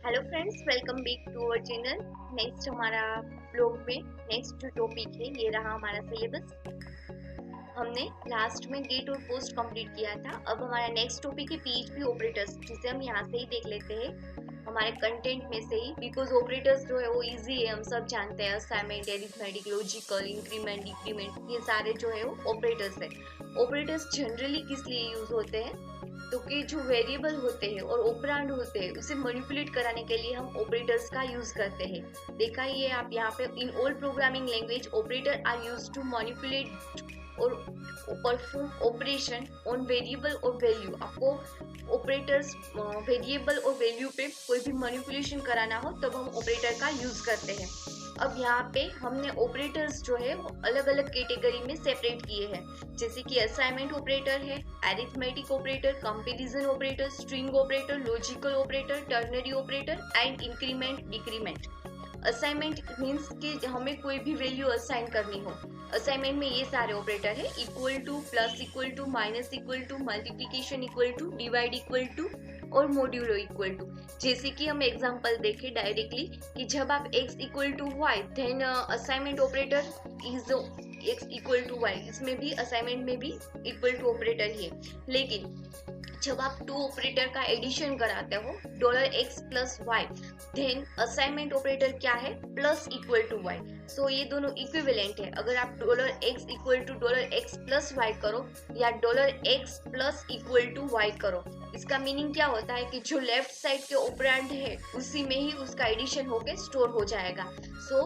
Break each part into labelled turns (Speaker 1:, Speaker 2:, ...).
Speaker 1: Hello friends, welcome back to our channel. Next हमारा blog में next जो topic है ये रहा हमारा सिलेबस। हमने लास्ट में गेट और पोस्ट कंप्लीट किया था। अब हमारा नेक्स्ट टॉपिक है पीएचपी ऑपरेटर्स, जिसे हम यहाँ से ही देख लेते हैं हमारे कंटेंट में से ही। बिकॉज ऑपरेटर्स जो है वो इजी है, हम सब जानते हैं। Assignment, arithmetic, logical, increment, decrement, ये सारे जो है वो ऑपरेटर्स है। ऑपरेटर्स जनरली किस लिए यूज होते हैं? तो कि जो वेरिएबल होते हैं और ऑपरेंड होते हैं उसे मैनिपुलेट कराने के लिए हम ऑपरेटर्स का यूज करते हैं। देखा ही है आप यहाँ पे, in all programming language operator are used to manipulate और परफॉर्म ऑपरेशन ऑन वेरिएबल और वैल्यू। आपको ऑपरेटर्स वेरिएबल और वैल्यू पे कोई भी मैनिपुलेशन कराना हो तब हम ऑपरेटर का यूज करते हैं। अब यहाँ पे हमने ऑपरेटर्स जो है वो अलग अलग कैटेगरी में सेपरेट किए हैं, जैसे कि असाइनमेंट ऑपरेटर है, arithmetic operator, comparison operator, string operator, logical operator, ternary operator and increment, decrement. Assignment means कि हमें कोई भी वैल्यू असाइन करनी हो। असाइनमेंट में ये सारे ऑपरेटर है, equal to, plus equal to, minus equal to, multiplication equal to, divide equal to और मॉड्यूलो इक्वल टू। जैसे कि हम एग्जांपल देखें डायरेक्टली कि जब आप x equal to y, then assignment operator is x equal to y. इसमें भी असाइनमेंट में भी इक्वल टू ऑपरेटर ही है। लेकिन जब आप टू ऑपरेटर का एडिशन कराते हो, $x plus y, then assignment operator क्या है? Plus equal to y. So ये दोनों इक्विवेलेंट है। अगर आप $x equal to $x plus y करो या $x plus equal to y करो, इसका मीनिंग क्या होता है कि जो लेफ्ट साइड के ऑपरेंड है उसी में ही उसका एडिशन होके स्टोर हो जाएगा। So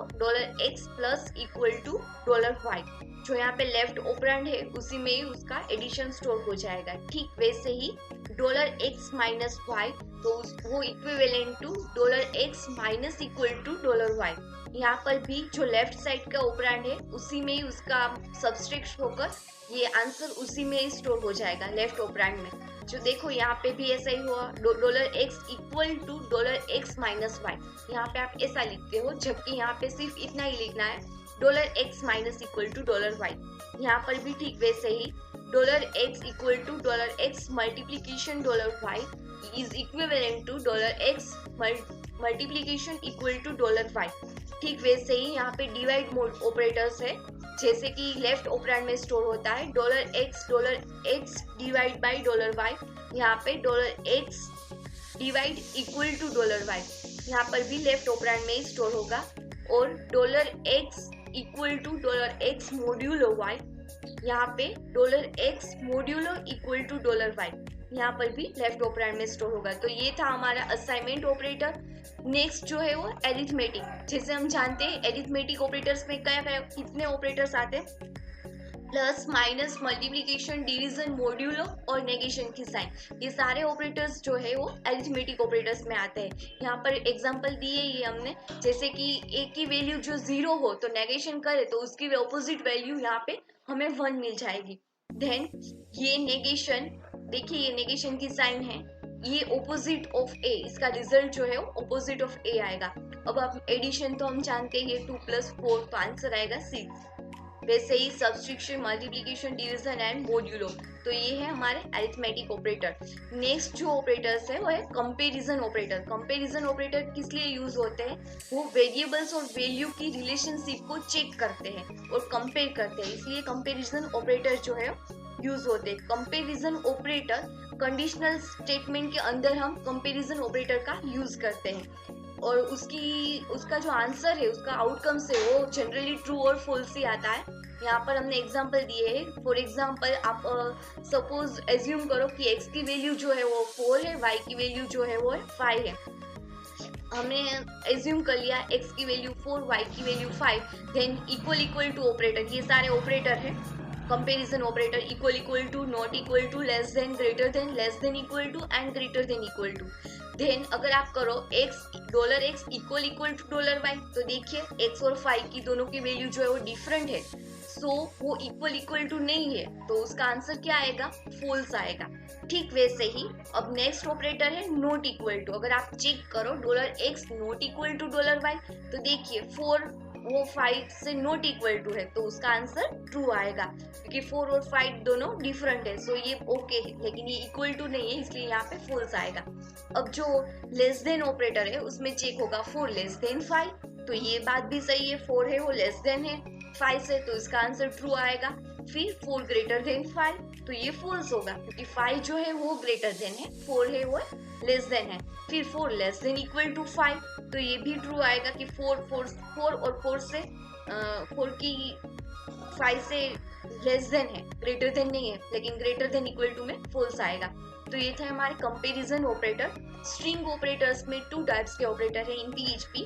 Speaker 1: $x plus equal to $y, जो यहाँ पे लेफ्ट ऑपरेंड है उसी में ही उसका एडिशन स्टोर हो जाएगा। ठीक वैसे ही $x माइनस वाई, तो वो equivalent to $x minus equal to $y। यहाँ पर भी जो लेफ्ट साइड का ऑपरेंड है उसी में ही उसका सब्सट्रैक्ट होकर ये आंसर उसी में ही स्टोर हो जाएगा लेफ्ट ऑपरेंड में। जो देखो यहाँ पे भी ऐसा ही हुआ, $x equal to $x minus y. यहाँ पे आप ऐसा लिखते हो, जबकि यहाँ पे सिर्फ इतना ही लिखना है, $x minus equal to $y। यहाँ पर भी ठीक वैसे ही $x equal to $x multiplication $y is equivalent to $x multiplication equal to $y। ठीक वैसे ही यहाँ पे डिवाइड मोड ऑपरेटर्स है, जैसे कि लेफ्ट ऑपरेंड में स्टोर होता है $x डिवाइड बाई $y। यहाँ पे $x divide equal to $y, यहाँ पर भी लेफ्ट ऑपरेंड में ही स्टोर होगा। और $x equal to $x modulo y, यहाँ पे $x modulo equal to $y, यहाँ पर भी लेफ्ट ऑपरेंड में स्टोर होगा। तो ये था हमारा असाइनमेंट ऑपरेटर। नेक्स्ट जो है वो एरिथमेटिक। जैसे हम जानते हैं एरिथमेटिक ऑपरेटर्स में क्या क्या कितने ऑपरेटर्स आते हैं? Plus, minus, multiplication, division, modulo और नेगेशन की साइन। ये सारे ऑपरेटर्स जो है वो अरिथमेटिक ऑपरेटर्स में आते हैं। यहाँ पर एग्जांपल दिए ये हमने, जैसे कि a की वैल्यू जो 0 हो तो नेगेशन करे तो उसकी ऑपोजिट वैल्यू यहाँ पे हमें 1 मिल जाएगी। देन ये नेगेशन, देखिए ये नेगेशन की साइन है, ये ऑपोजिट ऑफ a, इसका रिजल्ट जो है वो ऑपोजिट ऑफ a आएगा। अब आप एडिशन तो हम जानते हैं, 2 प्लस 4, तो आंसर आएगा 6। वैसे ही subtraction, multiplication, division and modulo. तो ये है हमारे अरिथमेटिक ऑपरेटर। नेक्स्ट जो ऑपरेटर्स है वो है कंपैरिजन ऑपरेटर। कंपैरिजन ऑपरेटर किस लिए यूज होते हैं? वो वेरिएबल्स और वैल्यू की रिलेशनशिप को चेक करते हैं और कंपेयर करते हैं, इसलिए कंपैरिजन ऑपरेटर जो है यूज होते हैं। कंपैरिजन ऑपरेटर कंडीशनल स्टेटमेंट के अंदर हम कंपैरिजन ऑपरेटर का यूज करते हैं और उसका जो आंसर है, उसका आउटकम से वो जनरली ट्रू और फॉल्स ही आता है। यहाँ पर हमने एग्जांपल दिए हैं। फॉर एग्जांपल आप सपोज एज्यूम करो कि x की वैल्यू जो है वो 4 है, y की वैल्यू जो है वो 5 है। हमने एज्यूम कर लिया x की वैल्यू 4, y की value 5, then equal equal to operator, ये सारे ऑपरेटर हैं comparison operator. Equal equal to, not equal to, less than, greater than, less than equal to and greater than equal to. Then अगर आप करो $x equal equal to $y, तो देखिए x और 5 की दोनों की वैल्यू जो है वो डिफरेंट है, सो वो इक्वल इक्वल टू नहीं है, तो उसका आंसर क्या आएगा? फॉल्स आएगा। ठीक वैसे ही अब नेक्स्ट ऑपरेटर है नॉट इक्वल टू। अगर आप चेक करो $x not equal to $y, तो देखिए 4 वो 5 से नॉट इक्वल टू है, तो उसका आंसर ट्रू आएगा, क्योंकि 4 और 5 दोनों डिफरेंट है, सो ये ओके है, लेकिन ये इक्वल टू नहीं है, इसलिए यहाँ पे फॉल्स आएगा। अब जो लेस देन ऑपरेटर है उसमें चेक होगा 4 लेस देन 5, तो ये बात भी सही है, 4 है वो लेस देन है 5 से, तो इसका आंसर ट्रू आएगा। फिर 4 ग्रेटर देन 5, तो ये फॉल्स होगा क्योंकि 5 जो है वो ग्रेटर देन है, 4 है वो लेस देन है। फिर 4 लेस देन इक्वल टू 5, तो ये भी ट्रू आएगा कि 4 और 4 से 4 की 5 से लेस देन है, ग्रेटर देन नहीं है, लेकिन ग्रेटर देन इक्वल टू में फॉल्स आएगा। तो ये थे हमारे कंपैरिजन ऑपरेटर। स्ट्रिंग ऑपरेटर्स में 2 टाइप्स के ऑपरेटर है इन पीएचपी,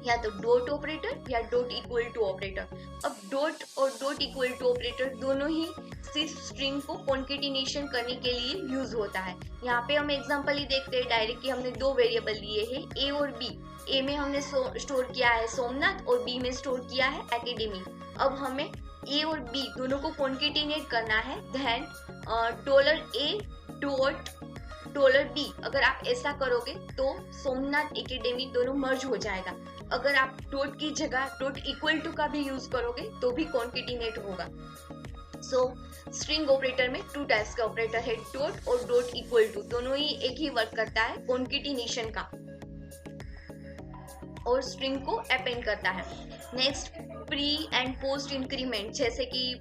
Speaker 1: या तो डॉट ऑपरेटर या डॉट इक्वल टू ऑपरेटर। अब डॉट और डॉट इक्वल टू ऑपरेटर दोनों ही सिर्फ स्ट्रिंग को कॉन्केटिनेशन करने के लिए यूज होता है। यहाँ पे हम एग्जांपल ही देखते हैं डायरेक्ट कि हमने 2 वेरिएबल लिए हैं ए और बी। ए में हमने स्टोर किया है सोमनाथ और बी में स्टोर किया है एकेडमी। अब हमें ए और बी दोनों को कॉन्केटिनेट करना है, देन $A $B, अगर आप ऐसा करोगे तो सोमनाथ एकेडमी दोनों मर्ज हो जाएगा। अगर आप डॉट की जगह डॉट इक्वल टू का भी यूज करोगे तो भी कॉन्केटिनेट होगा। सो स्ट्रिंग ऑपरेटर में 2 टाइप्स का ऑपरेटर है, डॉट और डॉट इक्वल टू, दोनों ही एक ही वर्क करता है कॉन्केटिनेशन का और स्ट्रिंग को अपेंड करता है। Next pre and post increment, जैसे कि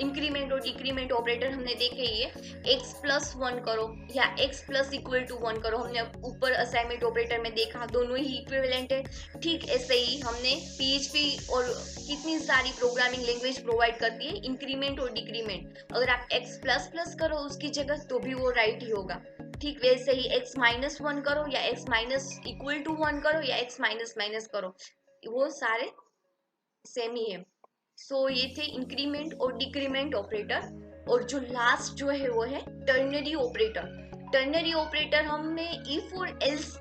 Speaker 1: इंक्रीमेंट और डिक्रीमेंट ऑपरेटर हमने देखे ही है, x प्लस 1 करो या x प्लस इक्वल टू 1 करो, हमने ऊपर असाइनमेंट ऑपरेटर में देखा, दोनों ही इक्विवेलेंट है। ठीक ऐसे ही हमने पीएचपी और कितनी सारी प्रोग्रामिंग लैंग्वेज प्रोवाइड करती है इंक्रीमेंट और डिक्रीमेंट, अगर आप x प्लस प्लस करो उसकी जगह तो भी वो राइट ही होगा। ठीक वैसे ही x माइनस 1 करो या x माइनस इक्वल टू 1 करो या x माइनस माइनस करो, वो सारे सेम ही है। सो ये थे इंक्रीमेंट और डिक्रीमेंट ऑपरेटर। और जो लास्ट जो है वो है टर्नरी ऑपरेटर। टर्नरी ऑपरेटर हमें इफ और एल्स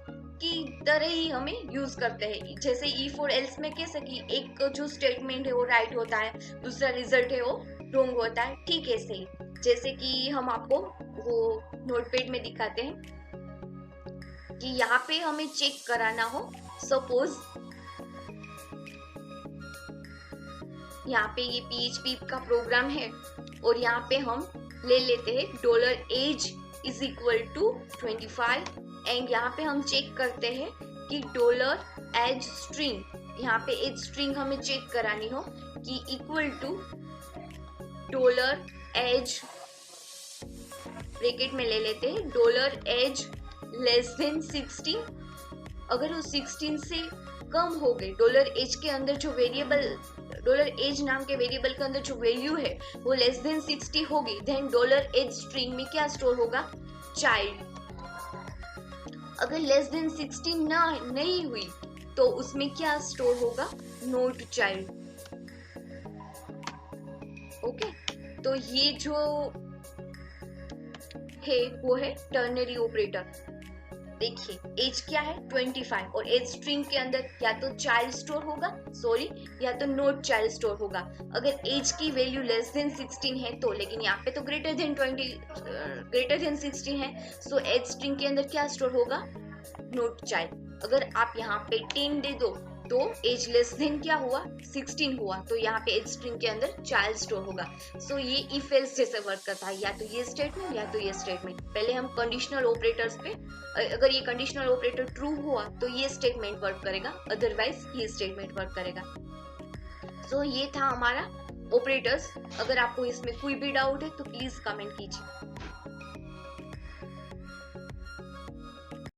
Speaker 1: की तरह ही हमें यूज करते हैं। जैसे इफ और एल्स में कैसे कि एक जो स्टेटमेंट है वो राइट होता है, दूसरा रिजल्ट है वो रॉन्ग होता है, ठीक है ऐसे ही। जैसे कि हम आपको वो नोटपैड में दिखाते हैं कि यहाँ पे हमें चेक कराना हो, सपोज यहाँ पे ये PHP का प्रोग्राम है और यहाँ पे हम ले लेते हैं $age is equal to 25 and यहाँ पे हम चेक करते हैं कि $age स्ट्रिंग, यहाँ पे एज स्ट्रिंग हमें चेक करानी हो कि इक्वल टू $age, ब्रैकेट में ले लेते हैं $age लेस देन 16, अगर वो 16 से कम हो गए, $age के अंदर जो वेरिएबल $age नाम के वेरिएबल के अंदर जो वैल्यू है वो लेस देन 60 होगी, देन $age स्ट्रिंग में क्या स्टोर होगा, चाइल्ड। अगर लेस देन 60 नहीं हुई तो उसमें क्या स्टोर होगा, नोट चाइल्ड। ओके, तो ये जो है वो है टर्नरी ऑपरेटर। देखिए एज क्या है 25 और एज स्ट्रिंग के अंदर या तो चाइल्ड स्टोर होगा, सॉरी, या तो नोट चाइल्ड स्टोर होगा। अगर एज की वैल्यू लेस देन 16 है तो, लेकिन यहाँ पे तो ग्रेटर देन 16 है, सो एज स्ट्रिंग के अंदर क्या स्टोर होगा, नोट चाइल्ड। अगर आप यहाँ पे 10 दे दो तो एज लेस देन क्या हुआ, 16 हुआ, तो यहाँ पे एज स्ट्रिंग के अंदर चाइल्ड स्टोर होगा। सो ये इफ एल्स जैसे वर्क करता है, या तो ये स्टेटमेंट या तो ये स्टेटमेंट। पहले हम कंडीशनल ऑपरेटर्स पे, अगर ये कंडीशनल ऑपरेटर ट्रू हुआ तो ये स्टेटमेंट वर्क करेगा, अदरवाइज ये स्टेटमेंट वर्क करेगा। सो ये था हमारा ऑपरेटर्स। अगर आपको इसमें कोई भी डाउट है तो प्लीज कमेंट कीजिए।